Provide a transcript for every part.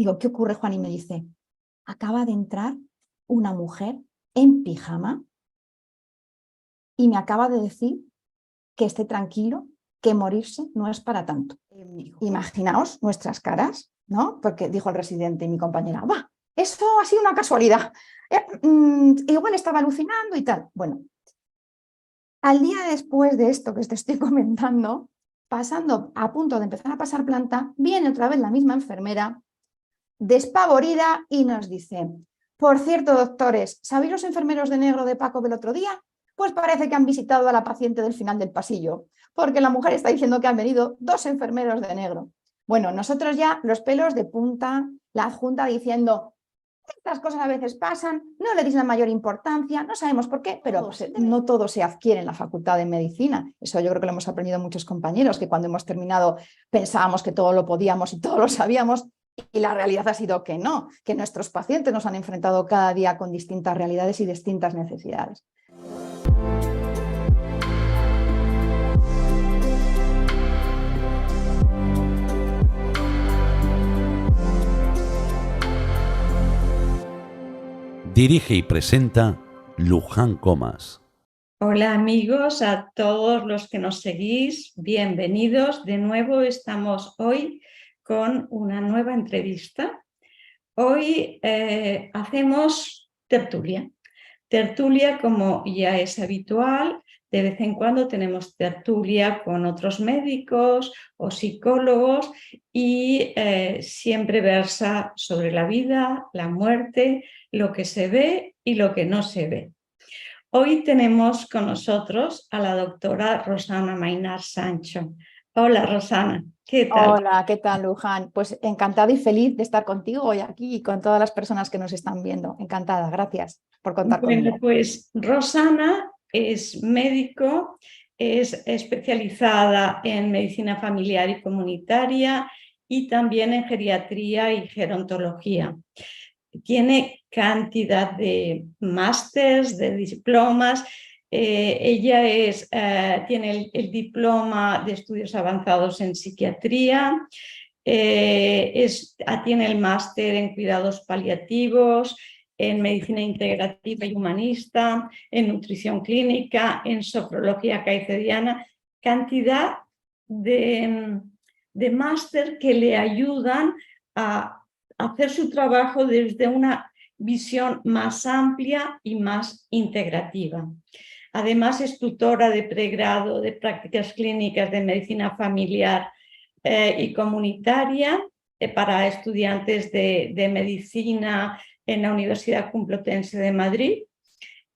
Digo, ¿qué ocurre, Juan? Y me dice, acaba de entrar una mujer en pijama y me acaba de decir que esté tranquilo, que morirse no es para tanto. Imaginaos nuestras caras, ¿no? Porque dijo el residente y mi compañera, ¡va! Eso ha sido una casualidad. Igual estaba alucinando y tal. Bueno, al día después de esto que te estoy comentando, pasando a punto de empezar a pasar planta, viene otra vez la misma enfermera, despavorida, y nos dice, por cierto, doctores, ¿sabéis los enfermeros de negro de Paco del otro día? Pues parece que han visitado a la paciente del final del pasillo, porque la mujer está diciendo que han venido 2 enfermeros de negro. Bueno, nosotros ya los pelos de punta, la adjunta diciendo, estas cosas a veces pasan, no le deis la mayor importancia, no sabemos por qué, pero no todo se adquiere en la Facultad de Medicina. Eso yo creo que lo hemos aprendido muchos compañeros, que cuando hemos terminado pensábamos que todo lo podíamos y todo lo sabíamos, y la realidad ha sido que no, que nuestros pacientes nos han enfrentado cada día con distintas realidades y distintas necesidades. Dirige y presenta Luján Comas. Hola amigos, a todos los que nos seguís, bienvenidos. De nuevo estamos hoy con una nueva entrevista. Hoy hacemos tertulia. Tertulia, como ya es habitual, de vez en cuando tenemos tertulia con otros médicos o psicólogos y siempre versa sobre la vida, la muerte, lo que se ve y lo que no se ve. Hoy tenemos con nosotros a la doctora Rosana Maynard Sancho. Hola Rosana, ¿qué tal? Hola, ¿qué tal, Luján? Pues encantada y feliz de estar contigo hoy aquí y con todas las personas que nos están viendo. Encantada, gracias por contar conmigo. Pues Rosana es médico, es especializada en medicina familiar y comunitaria y también en geriatría y gerontología. Tiene cantidad de másters, de diplomas. Ella tiene el diploma de estudios avanzados en psiquiatría, tiene el máster en cuidados paliativos, en medicina integrativa y humanista, en nutrición clínica, en sofrología caicediana, cantidad de máster que le ayudan a hacer su trabajo desde una visión más amplia y más integrativa. Además es tutora de pregrado de prácticas clínicas de medicina familiar y comunitaria para estudiantes de medicina en la Universidad Complutense de Madrid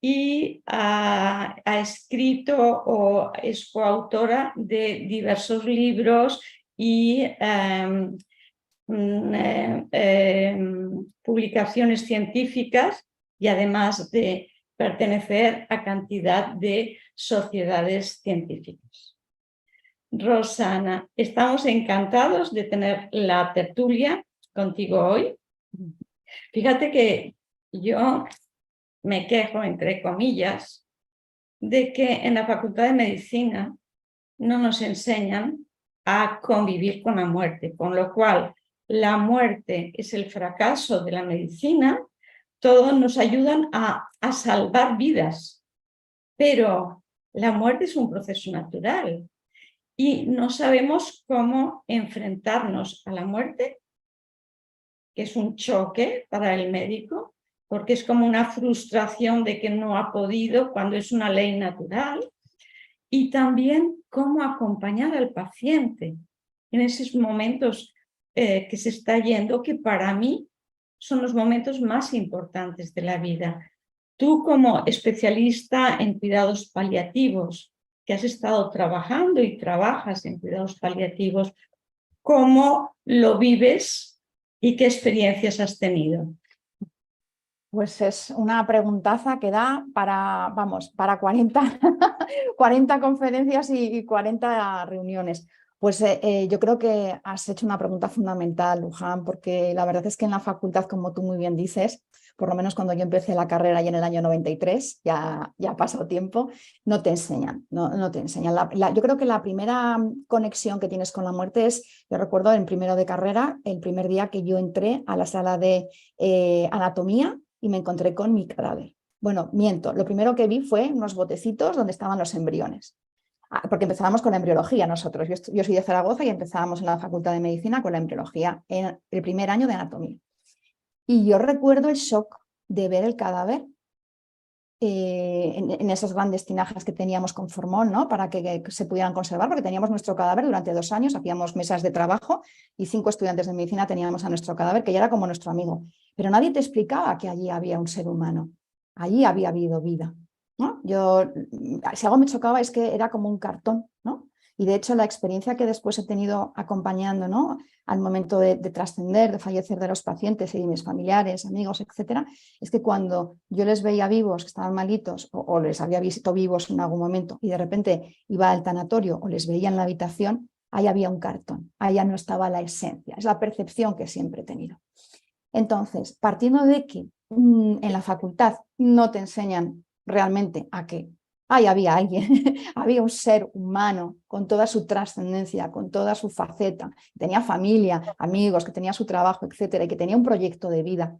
y ha escrito o es coautora de diversos libros y publicaciones científicas y además de pertenecer a cantidad de sociedades científicas. Rosana, estamos encantados de tener la tertulia contigo hoy. Fíjate que yo me quejo, entre comillas, de que en la Facultad de Medicina no nos enseñan a convivir con la muerte, con lo cual la muerte es el fracaso de la medicina, todos nos ayudan a salvar vidas, pero la muerte es un proceso natural y no sabemos cómo enfrentarnos a la muerte, que es un choque para el médico, porque es como una frustración de que no ha podido cuando es una ley natural, y también cómo acompañar al paciente en esos momentos que se está yendo, que para mí son los momentos más importantes de la vida. Tú, como especialista en cuidados paliativos, que has estado trabajando y trabajas en cuidados paliativos, ¿cómo lo vives y qué experiencias has tenido? Pues es una preguntaza que da para, vamos, para 40, 40 conferencias y 40 reuniones. Pues yo creo que has hecho una pregunta fundamental, Luján, porque la verdad es que en la facultad, como tú muy bien dices, por lo menos cuando yo empecé la carrera y en el año 93, ya ha pasado tiempo, no te enseñan, no te enseñan. Yo creo que la primera conexión que tienes con la muerte es, yo recuerdo en primero de carrera, el primer día que yo entré a la sala de anatomía y me encontré con mi cadáver. Bueno, miento, lo primero que vi fue unos botecitos donde estaban los embriones. Porque empezábamos con la embriología nosotros. Yo soy de Zaragoza y empezábamos en la Facultad de Medicina con la embriología en el primer año de anatomía. Y yo recuerdo el shock de ver el cadáver en esas grandes tinajas que teníamos con formol, ¿no? Para que se pudieran conservar, porque teníamos nuestro cadáver durante 2 años, hacíamos mesas de trabajo y 5 estudiantes de medicina teníamos a nuestro cadáver, que ya era como nuestro amigo. Pero nadie te explicaba que allí había un ser humano, allí había habido vida, ¿no? Si algo me chocaba es que era como un cartón, ¿no? Y de hecho la experiencia que después he tenido acompañando, ¿no?, al momento de trascender, de fallecer de los pacientes y de mis familiares, amigos, etcétera, es que cuando yo les veía vivos, que estaban malitos, o les había visto vivos en algún momento y de repente iba al tanatorio o les veía en la habitación, ahí había un cartón, ahí ya no estaba la esencia, es la percepción que siempre he tenido. Entonces, partiendo de que en la facultad no te enseñan realmente a que ahí había alguien, había un ser humano con toda su trascendencia, con toda su faceta, tenía familia, amigos, que tenía su trabajo, etcétera, y que tenía un proyecto de vida.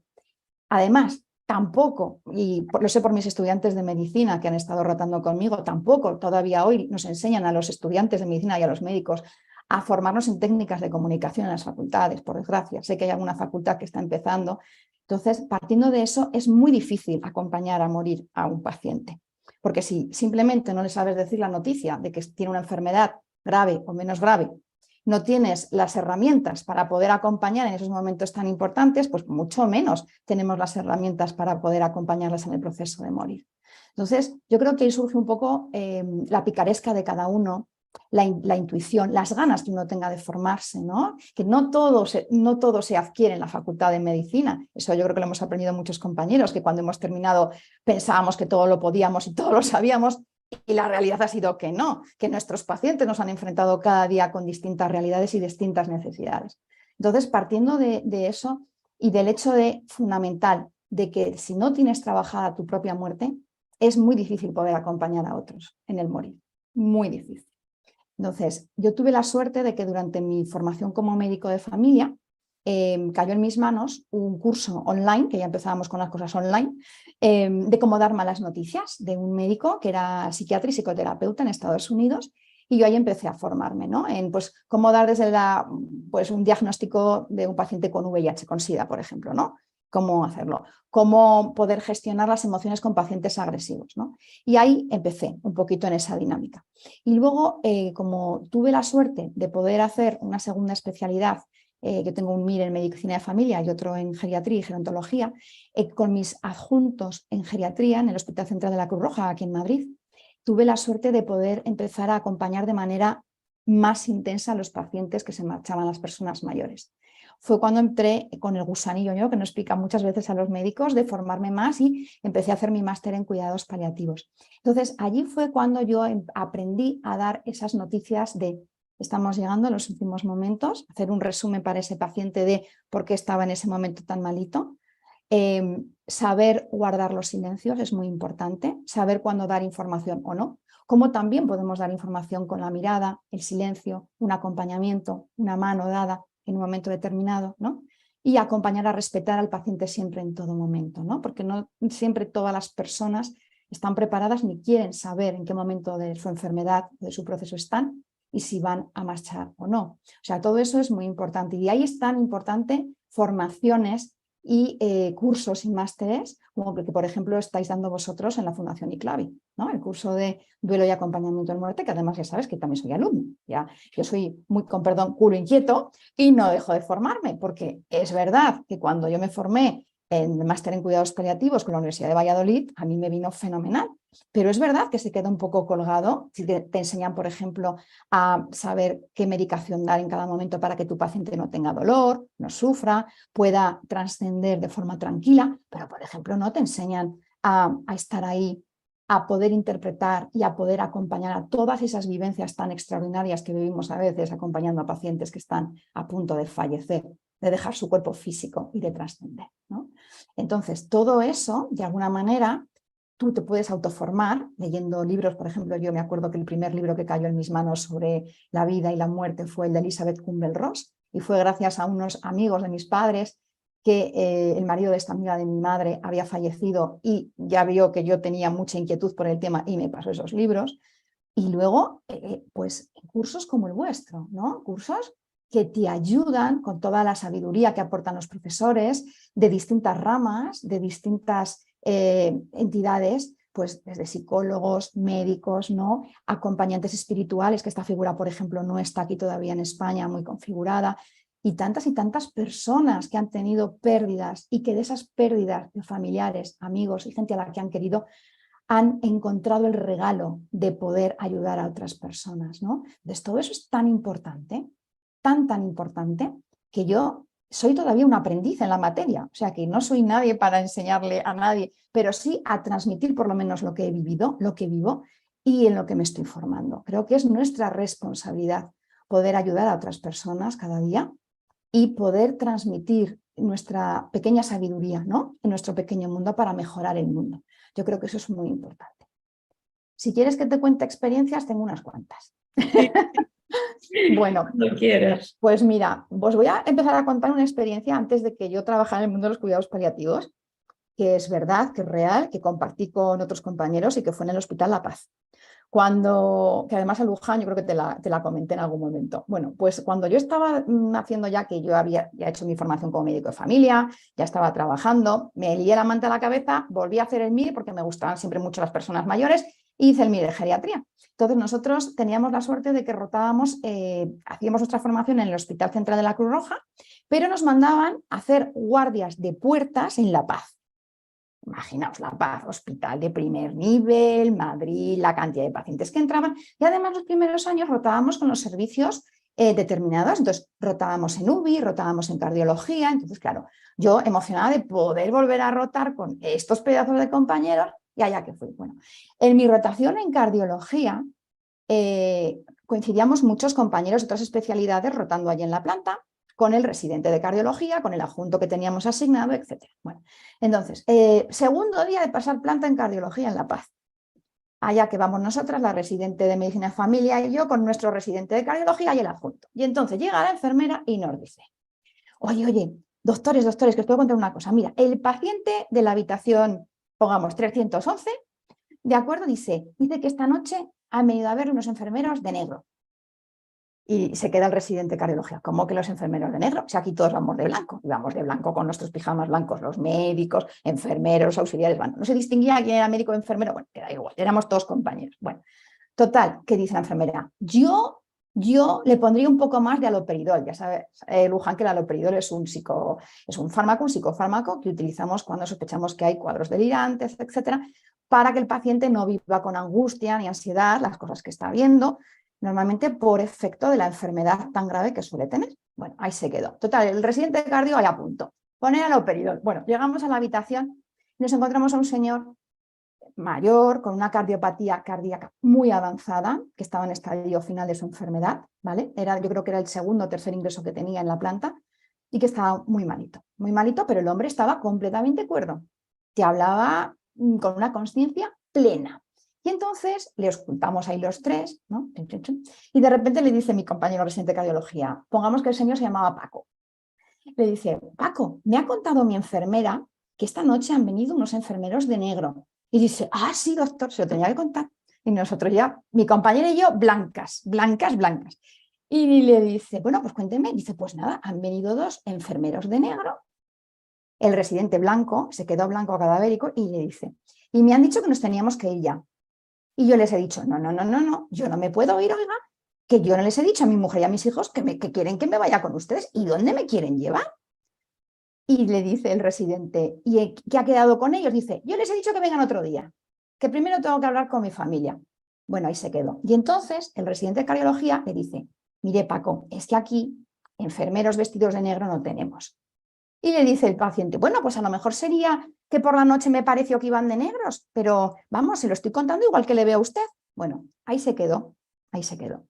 Además, tampoco, y lo sé por mis estudiantes de medicina que han estado rotando conmigo, tampoco todavía hoy nos enseñan a los estudiantes de medicina y a los médicos a formarnos en técnicas de comunicación en las facultades, por desgracia. Sé que hay alguna facultad que está empezando. Entonces, partiendo de eso, es muy difícil acompañar a morir a un paciente. Porque si simplemente no le sabes decir la noticia de que tiene una enfermedad grave o menos grave, no tienes las herramientas para poder acompañar en esos momentos tan importantes, pues mucho menos tenemos las herramientas para poder acompañarlas en el proceso de morir. Entonces, yo creo que ahí surge un poco la picaresca de cada uno, la intuición, las ganas que uno tenga de formarse, ¿no? Que no todo se adquiere en la Facultad de Medicina. Eso yo creo que lo hemos aprendido muchos compañeros, que cuando hemos terminado pensábamos que todo lo podíamos y todo lo sabíamos, y la realidad ha sido que no, que nuestros pacientes nos han enfrentado cada día con distintas realidades y distintas necesidades. Entonces, partiendo de eso y del hecho fundamental de que si no tienes trabajada tu propia muerte, es muy difícil poder acompañar a otros en el morir, muy difícil. Entonces, yo tuve la suerte de que durante mi formación como médico de familia cayó en mis manos un curso online, que ya empezábamos con las cosas online, de cómo dar malas noticias, de un médico que era psiquiatra y psicoterapeuta en Estados Unidos, y yo ahí empecé a formarme, ¿no?, en pues, cómo dar desde un diagnóstico de un paciente con VIH, con SIDA, por ejemplo, ¿no? Cómo hacerlo, cómo poder gestionar las emociones con pacientes agresivos, ¿no? Y ahí empecé un poquito en esa dinámica. Y luego, como tuve la suerte de poder hacer una segunda especialidad, yo tengo un MIR en medicina de familia y otro en geriatría y gerontología, con mis adjuntos en geriatría en el Hospital Central de la Cruz Roja, aquí en Madrid, tuve la suerte de poder empezar a acompañar de manera más intensa a los pacientes que se marchaban, las personas mayores. Fue cuando entré con el gusanillo, ¿no?, que nos pica muchas veces a los médicos, de formarme más, y empecé a hacer mi máster en cuidados paliativos. Entonces, allí fue cuando yo aprendí a dar esas noticias de estamos llegando a los últimos momentos, hacer un resumen para ese paciente de por qué estaba en ese momento tan malito. Saber guardar los silencios es muy importante, saber cuándo dar información o no, como también podemos dar información con la mirada, el silencio, un acompañamiento, una mano dada en un momento determinado, ¿no? Y acompañar a respetar al paciente siempre en todo momento, ¿no? Porque no siempre todas las personas están preparadas ni quieren saber en qué momento de su enfermedad o de su proceso están y si van a marchar o no. O sea, todo eso es muy importante, y ahí es tan importante formaciones y cursos y másteres, como que por ejemplo estáis dando vosotros en la Fundación ICLAVI, ¿no? El curso de duelo y acompañamiento en muerte, que además ya sabes que también soy alumno. Ya, yo soy muy, con perdón, culo inquieto, y no dejo de formarme, porque es verdad que cuando yo me formé en máster en cuidados paliativos con la Universidad de Valladolid, a mí me vino fenomenal. Pero es verdad que se queda un poco colgado si te enseñan, por ejemplo, a saber qué medicación dar en cada momento para que tu paciente no tenga dolor, no sufra, pueda trascender de forma tranquila, pero, por ejemplo, no te enseñan a estar ahí a poder interpretar y a poder acompañar a todas esas vivencias tan extraordinarias que vivimos a veces acompañando a pacientes que están a punto de fallecer, de dejar su cuerpo físico y de trascender, ¿no? Entonces, todo eso, de alguna manera, tú te puedes autoformar leyendo libros. Por ejemplo, yo me acuerdo que el primer libro que cayó en mis manos sobre la vida y la muerte fue el de Elizabeth Kubler-Ross, y fue gracias a unos amigos de mis padres que el marido de esta amiga de mi madre había fallecido y ya vio que yo tenía mucha inquietud por el tema y me pasó esos libros. Y luego, pues cursos como el vuestro, ¿no? Cursos que te ayudan con toda la sabiduría que aportan los profesores de distintas ramas, de distintas entidades, pues desde psicólogos, médicos, ¿no? Acompañantes espirituales, que esta figura, por ejemplo, no está aquí todavía en España muy configurada, y tantas personas que han tenido pérdidas y que de esas pérdidas de familiares, amigos y gente a la que han querido, han encontrado el regalo de poder ayudar a otras personas, ¿no? Entonces, todo eso es tan importante, tan importante, que yo soy todavía un aprendiz en la materia, o sea que no soy nadie para enseñarle a nadie, pero sí a transmitir por lo menos lo que he vivido, lo que vivo y en lo que me estoy formando. Creo que es nuestra responsabilidad poder ayudar a otras personas cada día y poder transmitir nuestra pequeña sabiduría, ¿no? En nuestro pequeño mundo para mejorar el mundo. Yo creo que eso es muy importante. Si quieres que te cuente experiencias, tengo unas cuantas. Bueno, no quieras. Pues mira, os voy a empezar a contar una experiencia antes de que yo trabajara en el mundo de los cuidados paliativos, que es verdad, que es real, que compartí con otros compañeros y que fue en el Hospital La Paz. Que además en Luján, yo creo que te la comenté en algún momento. Bueno, pues cuando yo estaba haciendo ya, que yo había ya hecho mi formación como médico de familia, ya estaba trabajando, me lié la manta a la cabeza, volví a hacer el MIR porque me gustaban siempre mucho las personas mayores, y hice el MIR de geriatría. Entonces nosotros teníamos la suerte de que rotábamos, hacíamos nuestra formación en el Hospital Central de la Cruz Roja, pero nos mandaban a hacer guardias de puertas en La Paz. Imaginaos La Paz, hospital de primer nivel, Madrid, la cantidad de pacientes que entraban, y además los primeros años rotábamos con los servicios determinados. Entonces rotábamos en UBI, rotábamos en cardiología. Entonces, claro, yo emocionada de poder volver a rotar con estos pedazos de compañeros, y allá que fui. Bueno, en mi rotación en cardiología coincidíamos muchos compañeros de otras especialidades rotando allí en la planta, con el residente de cardiología, con el adjunto que teníamos asignado, etc. Bueno, entonces, segundo día de pasar planta en cardiología en La Paz. Allá que vamos nosotras, la residente de medicina de familia y yo, con nuestro residente de cardiología y el adjunto. Y entonces llega la enfermera y nos dice: oye, doctores, que os puedo contar una cosa. Mira, el paciente de la habitación, pongamos 311, de acuerdo, dice que esta noche han venido a ver unos enfermeros de negro. Y se queda el residente de cardiología: ¿cómo que los enfermeros de negro? O sea, aquí todos vamos de blanco, y vamos de blanco con nuestros pijamas blancos, los médicos, enfermeros, auxiliares, bueno, no se distinguía quién era médico o enfermero, bueno, era igual, éramos todos compañeros. Bueno, total, ¿qué dice la enfermera? Yo le pondría un poco más de haloperidol. Ya sabe, Luján, que el haloperidol es un psicofármaco que utilizamos cuando sospechamos que hay cuadros delirantes, etcétera, para que el paciente no viva con angustia ni ansiedad las cosas que está viendo, normalmente por efecto de la enfermedad tan grave que suele tener. Bueno, ahí se quedó. Total, el residente de cardio ahí a punto. Poner haloperidol. Bueno, llegamos a la habitación y nos encontramos a un señor mayor, con una cardiopatía cardíaca muy avanzada, que estaba en estadio final de su enfermedad, ¿vale? Yo creo que era el segundo o tercer ingreso que tenía en la planta, y que estaba muy malito, pero el hombre estaba completamente cuerdo. Te hablaba con una conciencia plena. Y entonces le ocultamos ahí los tres, ¿no? Y de repente le dice mi compañero residente de cardiología, pongamos que el señor se llamaba Paco. Le dice: Paco, me ha contado mi enfermera que esta noche han venido unos enfermeros de negro. Y dice: ah, sí, doctor, se lo tenía que contar. Y nosotros ya, mi compañera y yo, blancas. Y le dice: bueno, pues cuénteme. Dice: pues nada, han venido dos enfermeros de negro. El residente blanco, se quedó blanco cadavérico, y le dice: y me han dicho que nos teníamos que ir ya. Y yo les he dicho: no, yo no me puedo ir, oiga, que yo no les he dicho a mi mujer y a mis hijos que quieren que me vaya con ustedes. ¿Y dónde me quieren llevar? Y le dice el residente: ¿y qué ha quedado con ellos? Dice: yo les he dicho que vengan otro día, que primero tengo que hablar con mi familia. Bueno, ahí se quedó. Y entonces el residente de cardiología le dice: mire, Paco, es que aquí enfermeros vestidos de negro no tenemos. Y le dice el paciente: bueno, pues a lo mejor sería que por la noche me pareció que iban de negros, pero vamos, se lo estoy contando igual que le veo a usted. Bueno, ahí se quedó, ahí se quedó.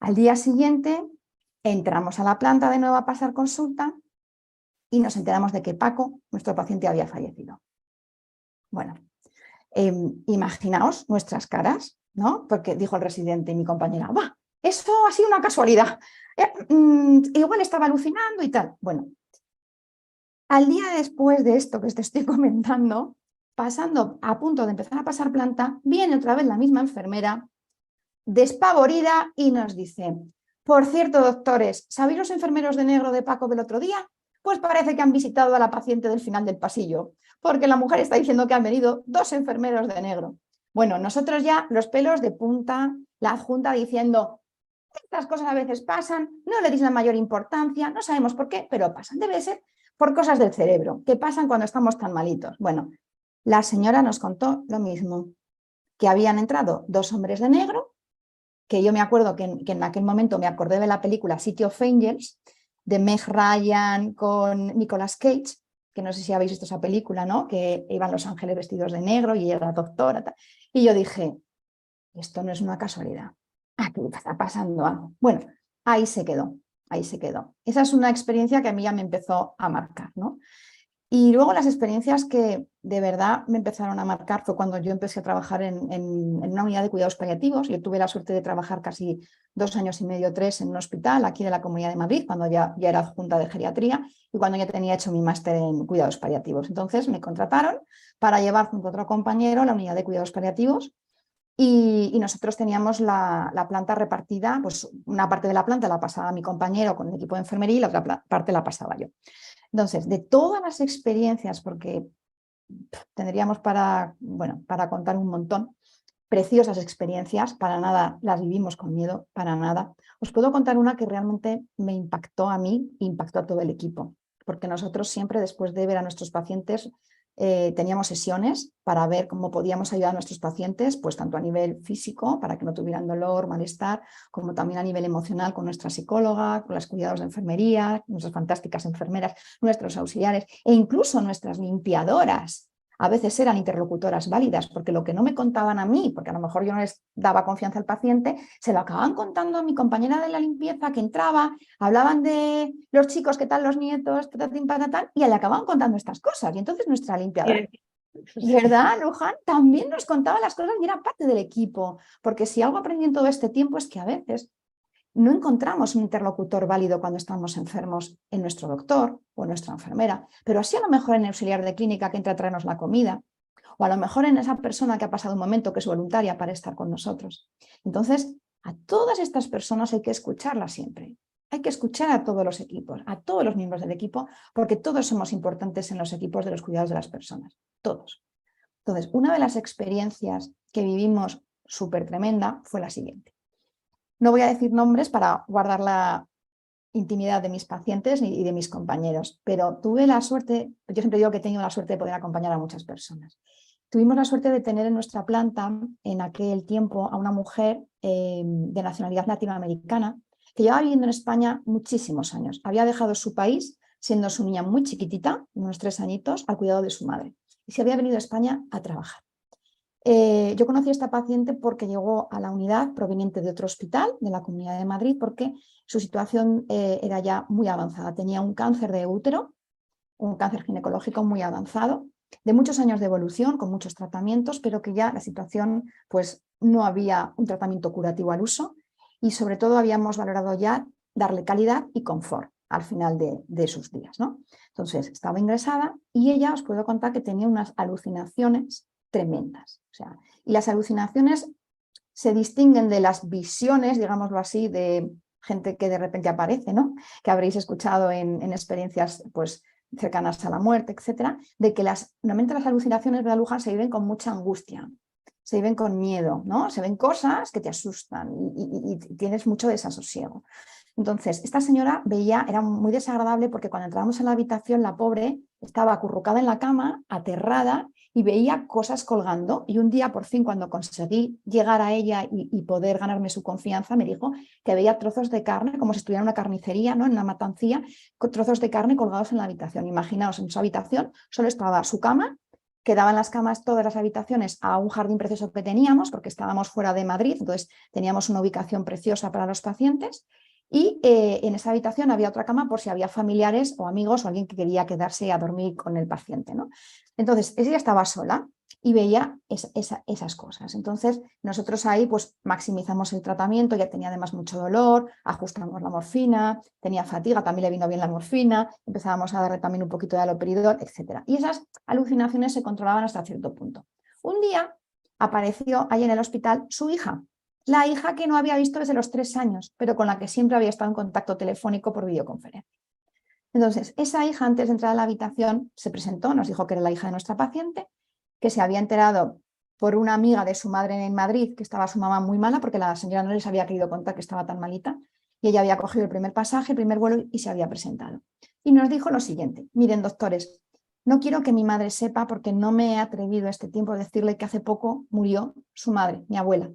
Al día siguiente entramos a la planta de nuevo a pasar consulta y nos enteramos de que Paco, nuestro paciente, había fallecido. Bueno, imaginaos nuestras caras, ¿no? Porque dijo el residente y mi compañera, va, eso ha sido una casualidad, igual estaba alucinando y tal. Bueno, al día después de esto que te estoy comentando, pasando a punto de empezar a pasar planta, viene otra vez la misma enfermera, despavorida, y nos dice, por cierto, doctores, ¿sabéis los enfermeros de negro de Paco del otro día? Pues parece que han visitado a la paciente del final del pasillo, porque la mujer está diciendo que han venido 2 enfermeros de negro. Bueno, nosotros ya los pelos de punta, la adjunta diciendo, estas cosas a veces pasan, no le deis la mayor importancia, no sabemos por qué, pero pasan. Debe ser por cosas del cerebro, que pasan cuando estamos tan malitos. Bueno, la señora nos contó lo mismo, que habían entrado 2 hombres de negro, que yo me acuerdo que en aquel momento me acordé de la película City of Angels, de Meg Ryan con Nicolas Cage, que no sé si habéis visto esa película, ¿no? Que iban los ángeles vestidos de negro y era doctora. Tal. Y yo dije, esto no es una casualidad, aquí está pasando algo. Bueno, ahí se quedó, ahí se quedó. Esa es una experiencia que a mí ya me empezó a marcar, ¿no? Y luego las experiencias que de verdad me empezaron a marcar fue cuando yo empecé a trabajar en una unidad de cuidados paliativos. Yo tuve la suerte de trabajar casi 2 años y medio, 3 en un hospital aquí de la Comunidad de Madrid, cuando ya era adjunta de geriatría y cuando ya tenía hecho mi máster en cuidados paliativos. Entonces me contrataron para llevar junto a otro compañero la unidad de cuidados paliativos y nosotros teníamos la planta repartida, pues una parte de la planta la pasaba mi compañero con el equipo de enfermería y la otra parte la pasaba yo. Entonces, de todas las experiencias, porque tendríamos para contar un montón, preciosas experiencias, para nada las vivimos con miedo, para nada. Os puedo contar una que realmente me impactó a mí, impactó a todo el equipo, porque nosotros siempre después de ver a nuestros pacientes teníamos sesiones para ver cómo podíamos ayudar a nuestros pacientes, pues tanto a nivel físico, para que no tuvieran dolor, malestar, como también a nivel emocional con nuestra psicóloga, con los cuidados de enfermería, nuestras fantásticas enfermeras, nuestros auxiliares e incluso nuestras limpiadoras. A veces eran interlocutoras válidas, porque lo que no me contaban a mí, porque a lo mejor yo no les daba confianza al paciente, se lo acababan contando a mi compañera de la limpieza que entraba, hablaban de los chicos, qué tal los nietos, y le acababan contando estas cosas. Y entonces nuestra limpiadora, ¿verdad, Luján? También nos contaba las cosas y era parte del equipo, porque si algo aprendí en todo este tiempo es que a veces no encontramos un interlocutor válido cuando estamos enfermos en nuestro doctor o en nuestra enfermera, pero así a lo mejor en el auxiliar de clínica que entra a traernos la comida, o a lo mejor en esa persona que ha pasado un momento que es voluntaria para estar con nosotros. Entonces, a todas estas personas hay que escucharlas siempre. Hay que escuchar a todos los equipos, a todos los miembros del equipo, porque todos somos importantes en los equipos de los cuidados de las personas, todos. Entonces, una de las experiencias que vivimos súper tremenda fue la siguiente. No voy a decir nombres para guardar la intimidad de mis pacientes y de mis compañeros, pero tuve la suerte, yo siempre digo que he tenido la suerte de poder acompañar a muchas personas. Tuvimos la suerte de tener en nuestra planta en aquel tiempo a una mujer de nacionalidad latinoamericana que llevaba viviendo en España muchísimos años. Había dejado su país siendo su niña muy chiquitita, unos 3 añitos, al cuidado de su madre. Y se había venido a España a trabajar. Yo conocí a esta paciente porque llegó a la unidad proveniente de otro hospital de la Comunidad de Madrid porque su situación era ya muy avanzada. Tenía un cáncer de útero, un cáncer ginecológico muy avanzado, de muchos años de evolución, con muchos tratamientos, pero que ya la situación, pues no había un tratamiento curativo al uso y sobre todo habíamos valorado ya darle calidad y confort al final de sus días, ¿no? Entonces estaba ingresada y ella, os puedo contar que tenía unas alucinaciones tremendas. O sea, y las alucinaciones se distinguen de las visiones, digámoslo así, de gente que de repente aparece, ¿no? Que habréis escuchado en experiencias pues, cercanas a la muerte, etcétera, de que normalmente las alucinaciones de Luján se viven con mucha angustia, se viven con miedo, ¿no? Se ven cosas que te asustan y tienes mucho desasosiego. Entonces, esta señora era muy desagradable porque cuando entrábamos en la habitación, la pobre estaba acurrucada en la cama, aterrada, y veía cosas colgando, y un día por fin cuando conseguí llegar a ella y poder ganarme su confianza, me dijo que veía trozos de carne, como si estuviera en una carnicería, ¿no? En una matancía, con trozos de carne colgados en la habitación. Imaginaos, en su habitación solo estaba su cama, quedaban las camas, todas las habitaciones, a un jardín precioso que teníamos, porque estábamos fuera de Madrid, entonces teníamos una ubicación preciosa para los pacientes, y en esa habitación había otra cama por si había familiares o amigos o alguien que quería quedarse a dormir con el paciente, ¿no? Entonces, ella estaba sola y veía esas cosas. Entonces, nosotros ahí pues maximizamos el tratamiento, ya tenía además mucho dolor, ajustamos la morfina, tenía fatiga, también le vino bien la morfina, empezábamos a darle también un poquito de haloperidol, etc. Y esas alucinaciones se controlaban hasta cierto punto. Un día apareció ahí en el hospital su hija, la hija que no había visto desde los 3 años, pero con la que siempre había estado en contacto telefónico por videoconferencia. Entonces, esa hija, antes de entrar a la habitación, se presentó, nos dijo que era la hija de nuestra paciente, que se había enterado por una amiga de su madre en Madrid, que estaba su mamá muy mala, porque la señora no les había querido contar que estaba tan malita, y ella había cogido el primer pasaje, el primer vuelo, y se había presentado. Y nos dijo lo siguiente: miren, doctores, no quiero que mi madre sepa, porque no me he atrevido este tiempo a decirle que hace poco murió su madre, mi abuela,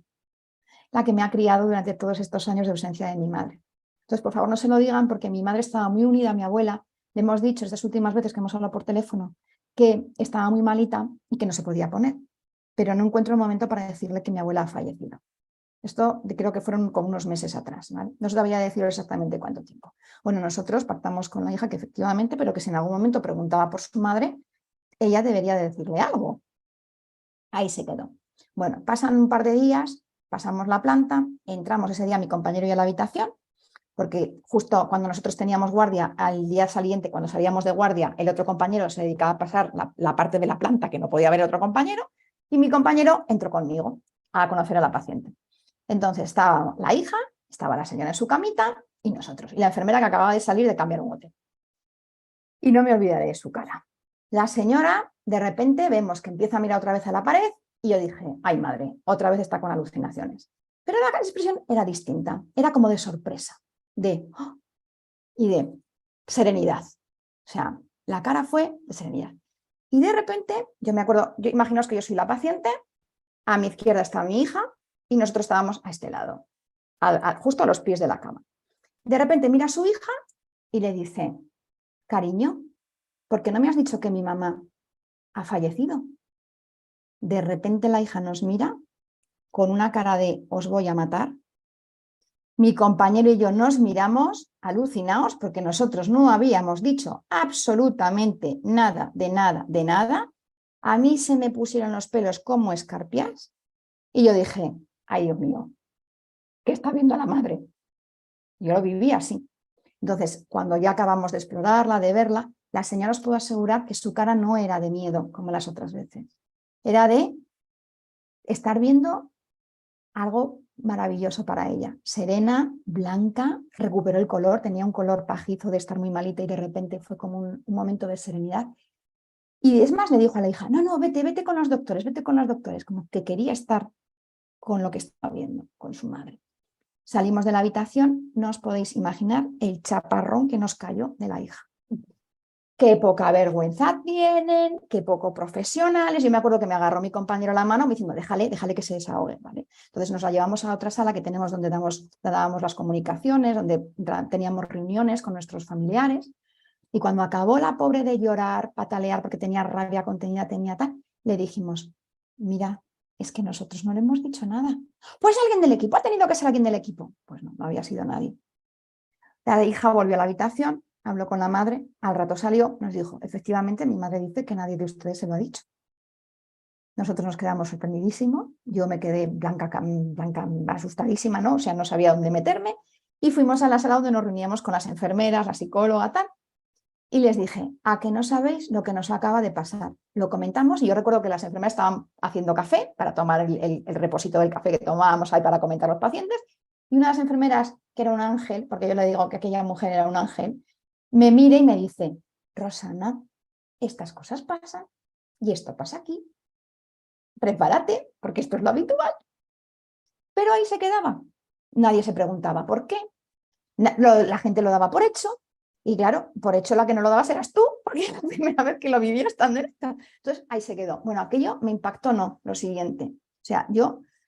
la que me ha criado durante todos estos años de ausencia de mi madre. Entonces, por favor, no se lo digan, porque mi madre estaba muy unida a mi abuela. Le hemos dicho estas últimas veces que hemos hablado por teléfono que estaba muy malita y que no se podía poner, pero no encuentro el momento para decirle que mi abuela ha fallecido. Esto creo que fueron como unos meses atrás, ¿vale? No sabía deciros exactamente cuánto tiempo. Bueno, nosotros pactamos con la hija que efectivamente, pero que si en algún momento preguntaba por su madre, ella debería de decirle algo. Ahí se quedó. Bueno, pasan un par de días, pasamos la planta, entramos ese día mi compañero y a la habitación, porque justo cuando nosotros teníamos guardia, al día siguiente, cuando salíamos de guardia, el otro compañero se dedicaba a pasar la parte de la planta que no podía ver otro compañero, y mi compañero entró conmigo a conocer a la paciente. Entonces estaba la hija, estaba la señora en su camita y nosotros, y la enfermera que acababa de salir de cambiar un bote. Y no me olvidaré de su cara. La señora, de repente, vemos que empieza a mirar otra vez a la pared, y yo dije, ay madre, otra vez está con alucinaciones. Pero la expresión era distinta, era como de sorpresa, de ¡oh! Y de serenidad. O sea, la cara fue de serenidad. Y de repente, yo me acuerdo, imaginaos que yo soy la paciente, a mi izquierda está mi hija y nosotros estábamos a este lado, justo a los pies de la cama. De repente mira a su hija y le dice, cariño, ¿por qué no me has dicho que mi mamá ha fallecido? De repente la hija nos mira con una cara de os voy a matar. Mi compañero y yo nos miramos alucinados, porque nosotros no habíamos dicho absolutamente nada, de nada, de nada. A mí se me pusieron los pelos como escarpias y yo dije, ay Dios mío, ¿qué está viendo la madre? Yo lo viví así. Entonces, cuando ya acabamos de explorarla, de verla, la señora os puedo asegurar que su cara no era de miedo como las otras veces. Era de estar viendo algo maravilloso para ella. Serena, blanca, recuperó el color, tenía un color pajizo de estar muy malita y de repente fue como un momento de serenidad. Y es más, le dijo a la hija, no, vete con los doctores, como que quería estar con lo que estaba viendo, con su madre. Salimos de la habitación, no os podéis imaginar el chaparrón que nos cayó de la hija. Qué poca vergüenza tienen, qué poco profesionales. Yo me acuerdo que me agarró mi compañero la mano diciendo, déjale que se desahogue, ¿vale? Entonces nos la llevamos a otra sala que tenemos donde dábamos las comunicaciones, donde teníamos reuniones con nuestros familiares. Y cuando acabó la pobre de llorar, patalear, porque tenía rabia contenida, tenía tal, le dijimos, mira, es que nosotros no le hemos dicho nada. Pues alguien del equipo, ha tenido que ser alguien del equipo. Pues no había sido nadie. La hija volvió a la habitación, habló con la madre, al rato salió, nos dijo, efectivamente, mi madre dice que nadie de ustedes se lo ha dicho. Nosotros nos quedamos sorprendidísimos, yo me quedé blanca, asustadísima, ¿no? O sea, no sabía dónde meterme, y fuimos a la sala donde nos reuníamos con las enfermeras, la psicóloga, tal, y les dije, ¿a que no sabéis lo que nos acaba de pasar? Lo comentamos, y yo recuerdo que las enfermeras estaban haciendo café para tomar el reposito del café que tomábamos ahí para comentar a los pacientes, y una de las enfermeras, que era un ángel, porque yo le digo que aquella mujer era un ángel, me mira y me dice, Rosana, estas cosas pasan y esto pasa aquí. Prepárate, porque esto es lo habitual. Pero ahí se quedaba. Nadie se preguntaba por qué. La gente lo daba por hecho Y claro, por hecho la que no lo dabas eras tú, porque era la primera vez que lo vivías tan directa. Entonces ahí se quedó. Bueno, aquello me impactó, no, lo siguiente. O sea,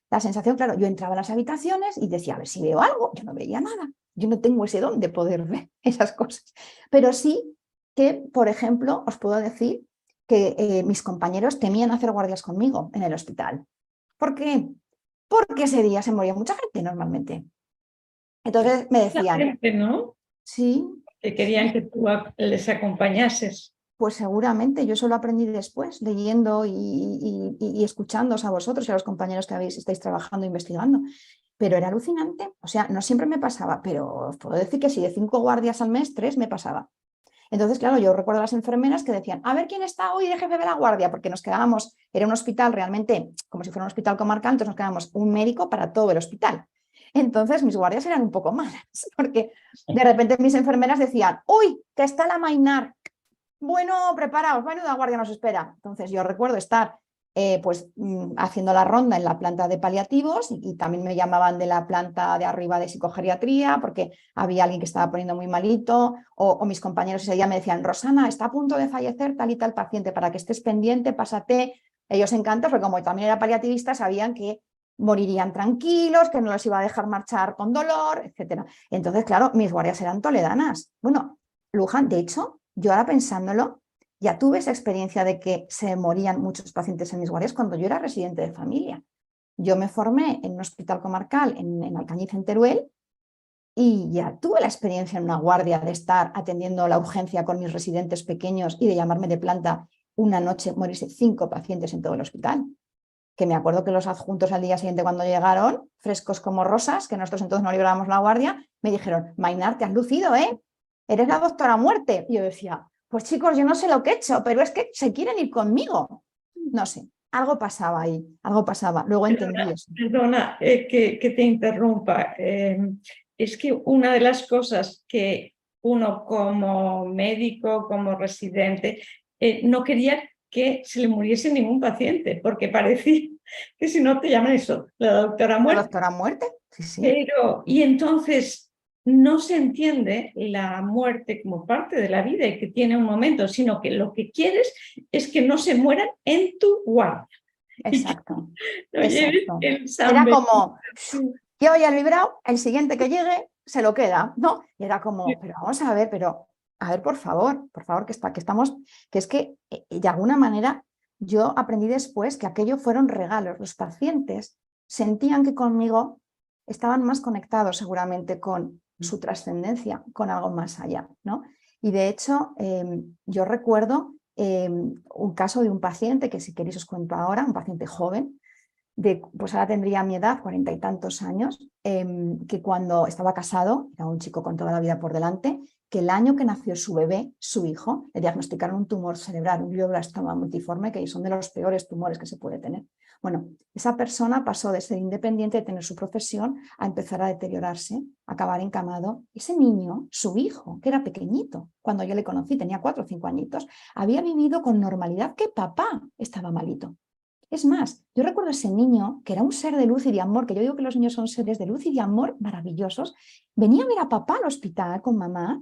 la sensación, claro, yo entraba a las habitaciones y decía, a ver si veo algo. Yo no veía nada. Yo no tengo ese don de poder ver esas cosas. Pero sí que, por ejemplo, os puedo decir que mis compañeros temían hacer guardias conmigo en el hospital. ¿Por qué? Porque ese día se moría mucha gente normalmente. Entonces me La decían, gente, ¿no? sí, Que querían que tú les acompañases. pues seguramente, yo eso lo aprendí después, leyendo y escuchándoos a vosotros y a los compañeros que estáis trabajando, investigando. Pero era alucinante, o sea, no siempre me pasaba, pero os puedo decir que si de 5 guardias al mes, 3 me pasaba. Entonces, claro, yo recuerdo a las enfermeras que decían, a ver quién está hoy de jefe de la guardia, porque nos quedábamos, era un hospital realmente como si fuera un hospital comarcal, entonces nos quedábamos un médico para todo el hospital. Entonces mis guardias eran un poco malas, porque de repente mis enfermeras decían, uy, que está la Mainar, bueno, preparaos, menuda guardia nos espera. Entonces yo recuerdo estar haciendo la ronda en la planta de paliativos y también me llamaban de la planta de arriba de psicogeriatría porque había alguien que estaba poniendo muy malito o mis compañeros ese día me decían, Rosana, está a punto de fallecer tal y tal paciente, para que estés pendiente, pásate. Ellos encantados, porque como también era paliativista, sabían que morirían tranquilos, que no los iba a dejar marchar con dolor, etc. Entonces, claro, mis guardias eran toledanas. Bueno, Luján, de hecho, yo ahora pensándolo, ya tuve esa experiencia de que se morían muchos pacientes en mis guardias cuando yo era residente de familia. Yo me formé en un hospital comarcal en Alcañiz, en Teruel, y ya tuve la experiencia en una guardia de estar atendiendo la urgencia con mis residentes pequeños y de llamarme de planta una noche, morirse 5 pacientes en todo el hospital. Que me acuerdo que los adjuntos al día siguiente cuando llegaron, frescos como rosas, que nosotros entonces no librábamos la guardia, me dijeron, Mainar, te has lucido, ¿eh? Eres la doctora muerte. Y yo decía, pues chicos, yo no sé lo que he hecho, pero es que se quieren ir conmigo. No sé, algo pasaba ahí, algo pasaba. Luego entendí eso. Perdona que te interrumpa. Es que una de las cosas que uno como médico, como residente, no quería que se le muriese ningún paciente, porque parecía que si no te llaman eso, la doctora ¿La muerte. doctora muerte? Sí, sí. Pero, y entonces no se entiende la muerte como parte de la vida y que tiene un momento, sino que lo que quieres es que no se mueran en tu guardia. Exacto. Lo lleves Exacto. en San Era Benito. como, yo ya he librado, el siguiente que llegue se lo queda, ¿no? Y era como, pero vamos a ver, por favor, que estamos, que es que de alguna manera yo aprendí después que aquello fueron regalos. Los pacientes sentían que conmigo estaban más conectados seguramente con su trascendencia, con algo más allá, ¿no? Y de hecho, yo recuerdo un caso de un paciente, que si queréis os cuento ahora, un paciente joven, pues ahora tendría mi edad, 40 y tantos años, que cuando estaba casado, era un chico con toda la vida por delante, que el año que nació su bebé, su hijo, le diagnosticaron un tumor cerebral, un glioblastoma multiforme, que son de los peores tumores que se puede tener. Bueno, esa persona pasó de ser independiente, de tener su profesión, a empezar a deteriorarse, a acabar encamado. Ese niño, su hijo, que era pequeñito, cuando yo le conocí, tenía 4 o 5 añitos, había vivido con normalidad que papá estaba malito. Es más, yo recuerdo a ese niño, que era un ser de luz y de amor, que yo digo que los niños son seres de luz y de amor maravillosos, venía a ver a papá al hospital con mamá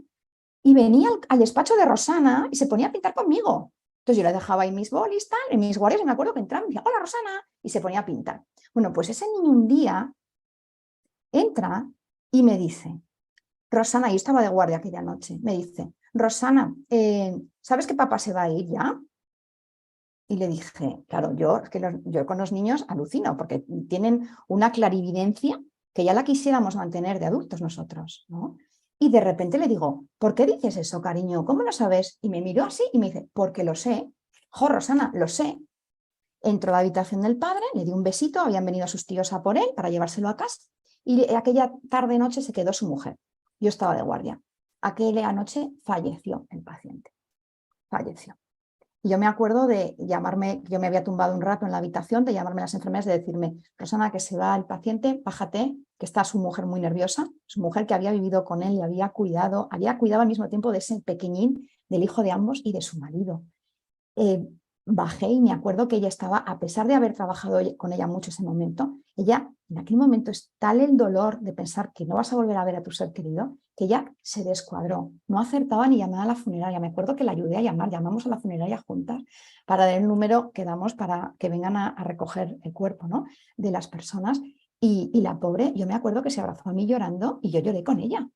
y venía al despacho de Rosana y se ponía a pintar conmigo. Entonces yo le dejaba ahí mis bolis, tal, en mis guardias, y me acuerdo que entraba y me decía, hola Rosana, y se ponía a pintar. Bueno, pues ese niño un día entra y me dice, Rosana, yo estaba de guardia aquella noche, me dice, Rosana, ¿sabes que papá se va a ir ya? Y le dije, claro, yo con los niños alucino porque tienen una clarividencia que ya la quisiéramos mantener de adultos nosotros, ¿no? Y de repente le digo, ¿por qué dices eso, cariño? ¿Cómo lo sabes? Y me miró así y me dice, porque lo sé. Jo, Rosana, lo sé. Entró a la habitación del padre, le dio un besito, habían venido sus tíos a por él para llevárselo a casa y aquella tarde-noche se quedó su mujer. Yo estaba de guardia. Aquella noche falleció el paciente. Falleció. Y yo me acuerdo de llamarme, yo me había tumbado un rato en la habitación, de llamarme a las enfermeras y de decirme, Rosana, que se va el paciente, bájate, que está su mujer muy nerviosa, su mujer que había vivido con él y había cuidado al mismo tiempo de ese pequeñín, del hijo de ambos y de su marido. bajé y me acuerdo que ella estaba, a pesar de haber trabajado con ella mucho ese momento, ella en aquel momento es tal el dolor de pensar que no vas a volver a ver a tu ser querido, que ella se descuadró, no acertaba ni llamar a la funeraria. Me acuerdo que la ayudé a llamar, llamamos a la funeraria juntas para dar el número que damos para que vengan a recoger el cuerpo, ¿no?, de las personas. Y la pobre, yo me acuerdo que se abrazó a mí llorando y yo lloré con ella,